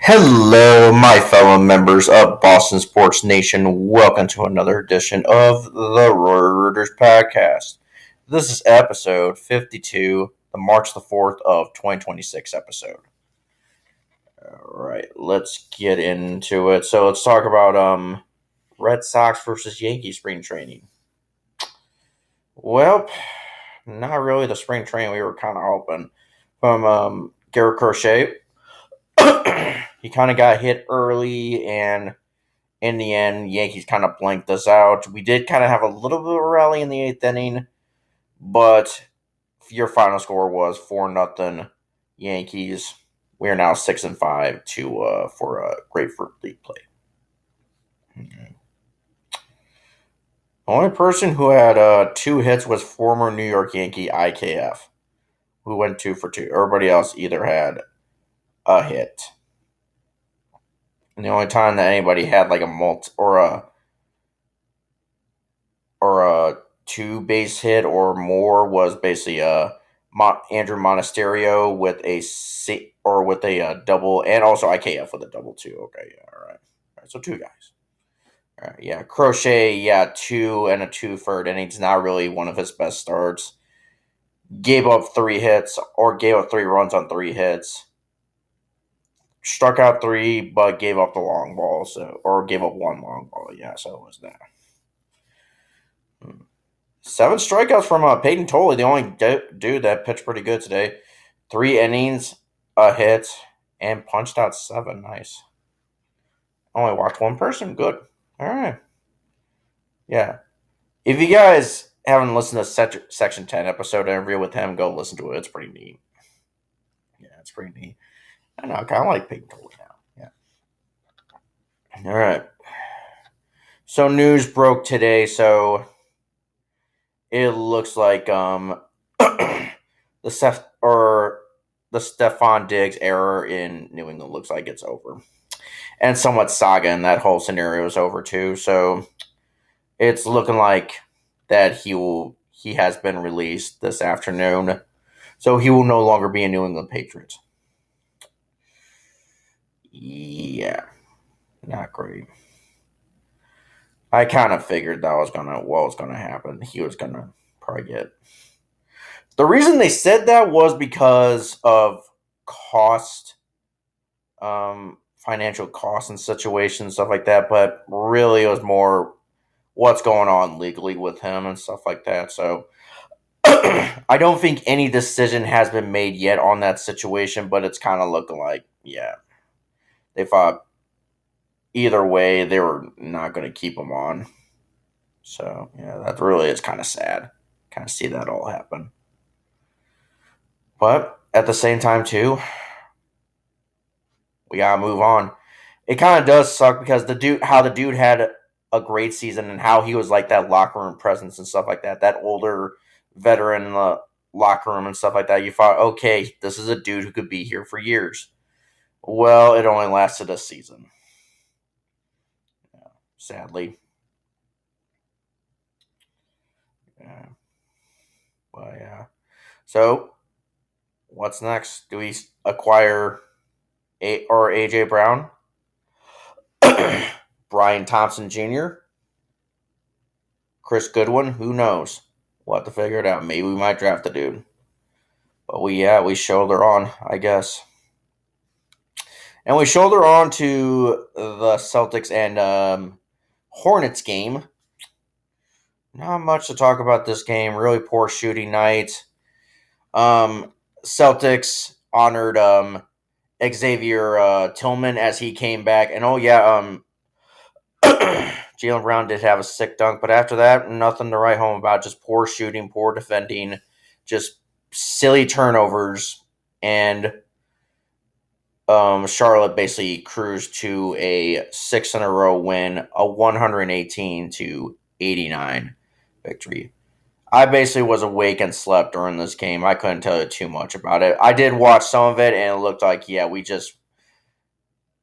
Hello, my fellow members of Boston Sports Nation. Welcome to another edition of the Reuters Podcast. This is episode 52, the March the 4th of 2026 episode. All right, let's get into it. So let's talk about Red Sox versus Yankees spring training. Well, not really the spring training we were kind of hoping from Garrett Crochet. He kind of got hit early, and in the end, Yankees kind of blanked us out. We did kind of have a little bit of a rally in the eighth inning, but your final score was 4-0 Yankees. We are now 6-5 for a grapefruit league play. Okay. The only person who had 2 hits was former New York Yankee IKF, who went 2 for 2. Everybody else either had a hit. And the only time that anybody had like a multi or a 2 base hit or more was basically Andrew Monasterio with a double, and also IKF with a double too. Okay, yeah, all right. So 2 guys. All right, yeah, Crochet, yeah, 2 and a 2 third innings. Not really one of his best starts. Gave up 3 hits or gave up 3 runs on 3 hits. Struck out 3, but gave up the long ball, or gave up 1 long ball. Yeah, so it was that. 7 strikeouts from Peyton Tolley, the only dude that pitched pretty good today. 3 innings, a hit, and punched out 7. Nice. Only walked 1 person. Good. All right. Yeah. If you guys haven't listened to Section 10 episode interview with him, go listen to it. It's pretty neat. Yeah, it's pretty neat. I know. I kind of like Peyton Tolley now. Yeah. All right. So news broke today. So it looks like the Stefon Diggs error in New England looks like it's over, and somewhat saga in that whole scenario is over too. So it's looking like that he has been released this afternoon, so he will no longer be a New England Patriot. Yeah, not great. I kind of figured what was gonna happen. He was gonna probably get. The reason they said that was because of cost, financial costs and situations, stuff like that. But really, it was more what's going on legally with him and stuff like that. So I don't think any decision has been made yet on that situation, but it's kind of looking like, yeah, they thought either way they were not going to keep him on. So yeah, that really is kind of sad. Kind of see that all happen. But at the same time, too, we gotta move on. It kind of does suck because the dude had a great season and how he was like that locker room presence and stuff like that. That older veteran in the locker room and stuff like that. You thought, okay, this is a dude who could be here for years. Well, it only lasted a season. Yeah, sadly. Yeah. Well, yeah. So, what's next? Do we acquire AJ Brown? Brian Thompson Jr.? Chris Goodwin? Who knows? We'll have to figure it out. Maybe we might draft the dude. But we shoulder on, I guess. And we shoulder on to the Celtics and Hornets game. Not much to talk about this game. Really poor shooting night. Celtics honored Xavier Tillman as he came back. And oh yeah, Jaylen Brown did have a sick dunk, but after that, nothing to write home about. Just poor shooting, poor defending, just silly turnovers, and Charlotte basically cruised to a 6 in a row win, a 118-89 victory. I basically was awake and slept during this game. I couldn't tell you too much about it. I did watch some of it, and it looked like, yeah, we just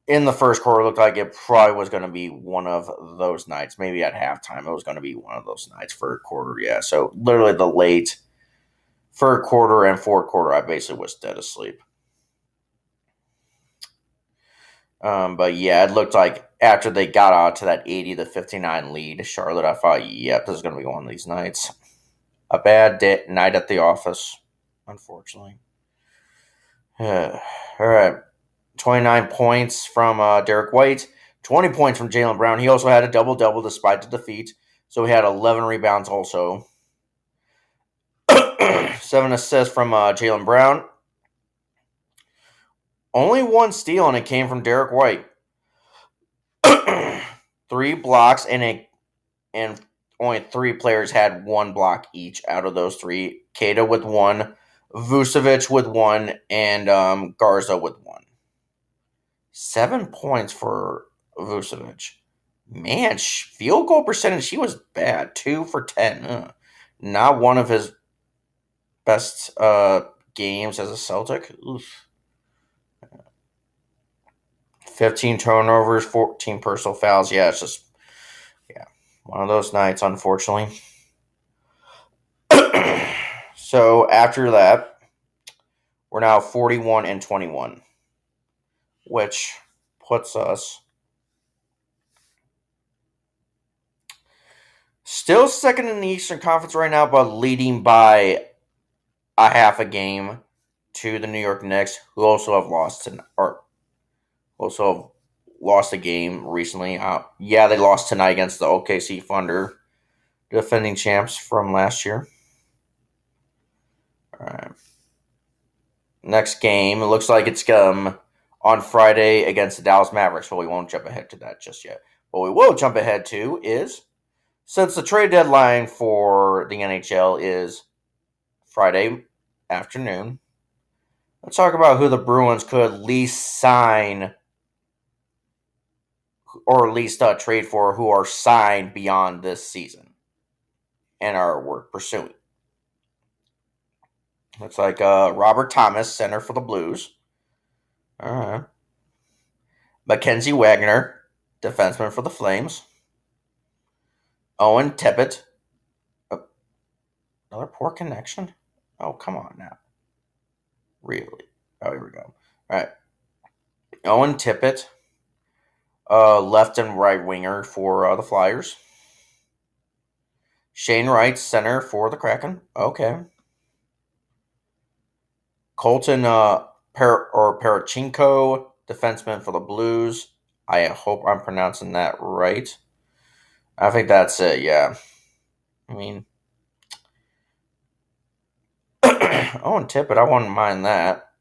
in the first quarter, it looked like it probably was going to be one of those nights. Maybe at halftime, it was going to be one of those nights for a quarter. Yeah, so literally the late third quarter and fourth quarter, I basically was dead asleep. But yeah, it looked like after they got out to that 80-59 lead, Charlotte, I thought, yep, this is going to be one of these nights. A bad night at the office, unfortunately. All right. 29 points from Derek White, 20 points from Jaylen Brown. He also had a double-double despite the defeat. So he had 11 rebounds also. 7 assists from Jaylen Brown. Only one steal, and it came from Derek White. 3 blocks, and only 3 players had 1 block each out of those 3. Keita with 1, Vucevic with 1, and Garza with 1. 7 points for Vucevic. Man, field goal percentage, he was bad. 2 for 10. Not one of his best games as a Celtic. Oof. 15 turnovers, 14 personal fouls. Yeah, it's just, one of those nights, unfortunately. So after that, we're now 41-21, which puts us still second in the Eastern Conference right now, but leading by a half a game to the New York Knicks, who also have lost a game recently. Yeah, they lost tonight against the OKC Thunder, defending champs from last year. All right. Next game, it looks like it's on Friday against the Dallas Mavericks. Well, we won't jump ahead to that just yet. What we will jump ahead to is, since the trade deadline for the NHL is Friday afternoon, let's talk about who the Bruins could at least sign or at least trade for, who are signed beyond this season and are worth pursuing. Looks like Robert Thomas, center for the Blues. All right. Mackenzie Wagner, defenseman for the Flames. Owen Tippett. Oh, another poor connection? Oh, come on now. Really? Oh, here we go. All right. Owen Tippett, left and right winger for the Flyers. Shane Wright, center for the Kraken. Okay. Colton Parachinko, defenseman for the Blues. I hope I'm pronouncing that right. I think that's it, yeah. I mean, Owen Tippett, I wouldn't mind that.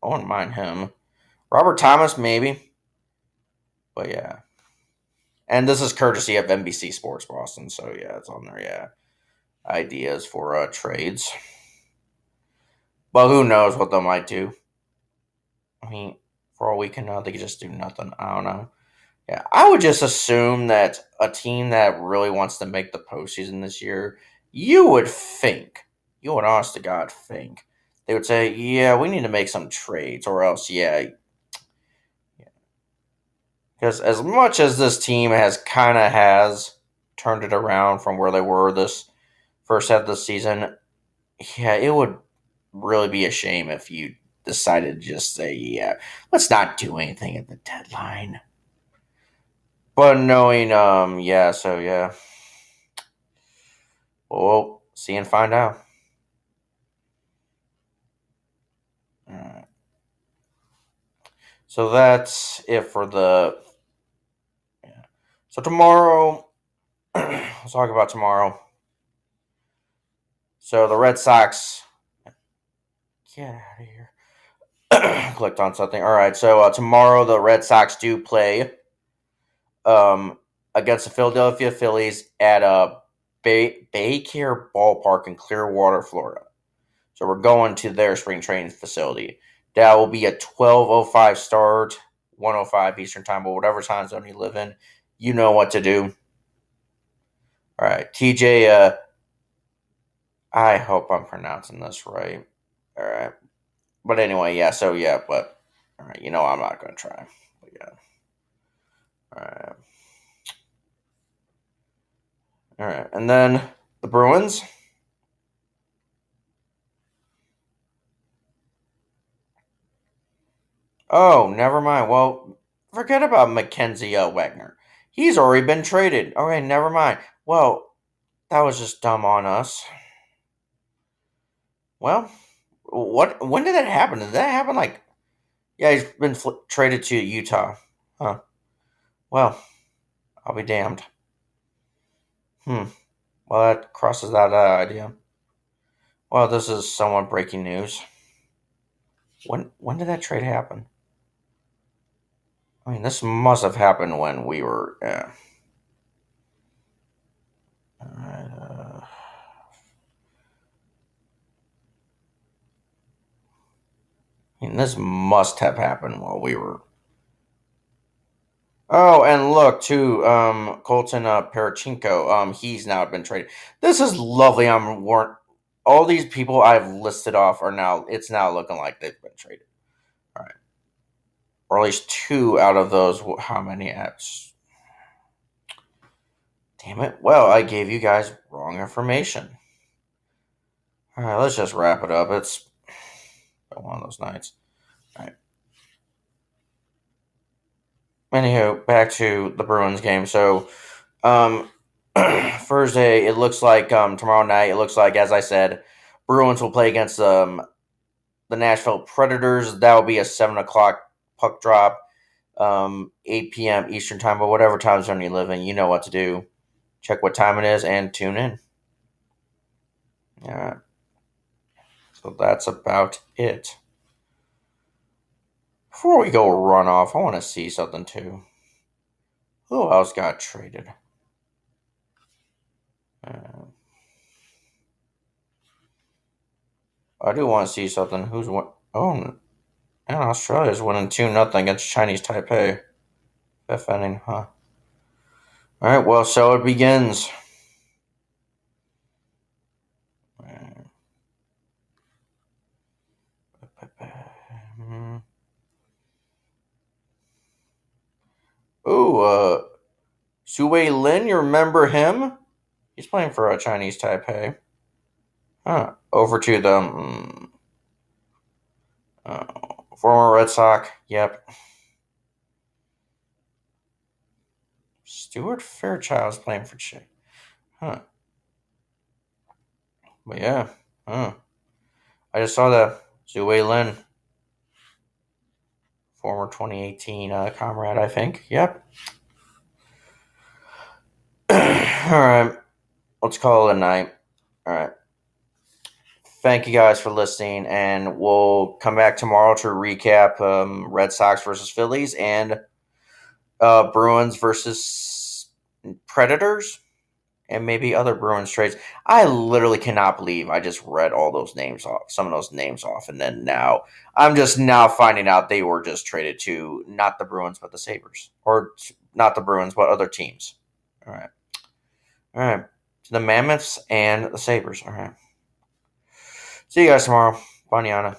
I wouldn't mind him. Robert Thomas, maybe. But yeah. And this is courtesy of NBC Sports Boston, so yeah, it's on there, yeah. Ideas for trades. But who knows what they might do. I mean, for all we can know, they could just do nothing. I don't know. Yeah, I would just assume that a team that really wants to make the postseason this year, you would honest to God think, they would say, yeah, we need to make some trades, or else, yeah. Because as much as this team has turned it around from where they were this first half of the season, yeah, it would really be a shame if you decided to just say, yeah, let's not do anything at the deadline. But knowing, so yeah. We'll see and find out. Alright. So that's it for the. Yeah. So tomorrow, let's talk about tomorrow. So the Red Sox. Get out of here. Clicked on something. All right. So tomorrow the Red Sox do play against the Philadelphia Phillies at Baycare Ballpark in Clearwater, Florida. So we're going to their spring training facility. That will be a 12:05 start, 1:05 Eastern time, or whatever time zone you live in. You know what to do. All right, TJ. I hope I'm pronouncing this right. All right, but anyway, yeah. So yeah, but all right. I'm not gonna try. But yeah. All right. All right, and then the Bruins. Oh, never mind. Well, Forget about Mackenzie Wagner. He's already been traded. Okay, never mind. Well, that was just dumb on us. Well, what? When did that happen? Did that happen like? Yeah, he's been traded to Utah. Huh. Well, I'll be damned. Hmm. Well, that crosses that idea. Well, this is somewhat breaking news. When did that trade happen? I mean, this must have happened when we were. I mean, this must have happened while we were. Oh, and look too, Colton Parachinko. He's now been traded. This is lovely. Weren't all these people I've listed off are now? It's now looking like they've been traded. All right, or at least two out of those. How many apps? Damn it! Well, I gave you guys wrong information. All right, let's just wrap it up. It's been one of those nights. All right. Anywho, back to the Bruins game. So, um, Thursday, it looks like tomorrow night. It looks like, as I said, Bruins will play against the Nashville Predators. That will be a 7 o'clock puck drop, 8 p.m. Eastern time, but whatever time zone you live in, you know what to do. Check what time it is and tune in. All right. So that's about it. Before we go run off, I want to see something too. Who else got traded? Uh, I do want to see something. Who's what? Oh, and Australia's winning 2-0 against Chinese Taipei. Fifth inning, huh? All right. Well, so it begins. Ooh, Sui Lin, you remember him? He's playing for Chinese Taipei. Huh. Over to the former Red Sox. Yep. Stuart Fairchild's playing for Chi. Huh. But yeah. Huh. I just saw that. Sui Lin, former 2018 comrade, I think. Yep. All right. Let's call it a night. All right. Thank you guys for listening, and we'll come back tomorrow to recap Red Sox versus Phillies and Bruins versus Predators, and maybe other Bruins trades. I literally cannot believe I just read all those names off, some of those names off, and then now I'm just now finding out they were just traded to not the Bruins but the Sabres, or not the Bruins but other teams. All right, all right, the Mammoths and the Sabres. All right. See you guys tomorrow. Banyana.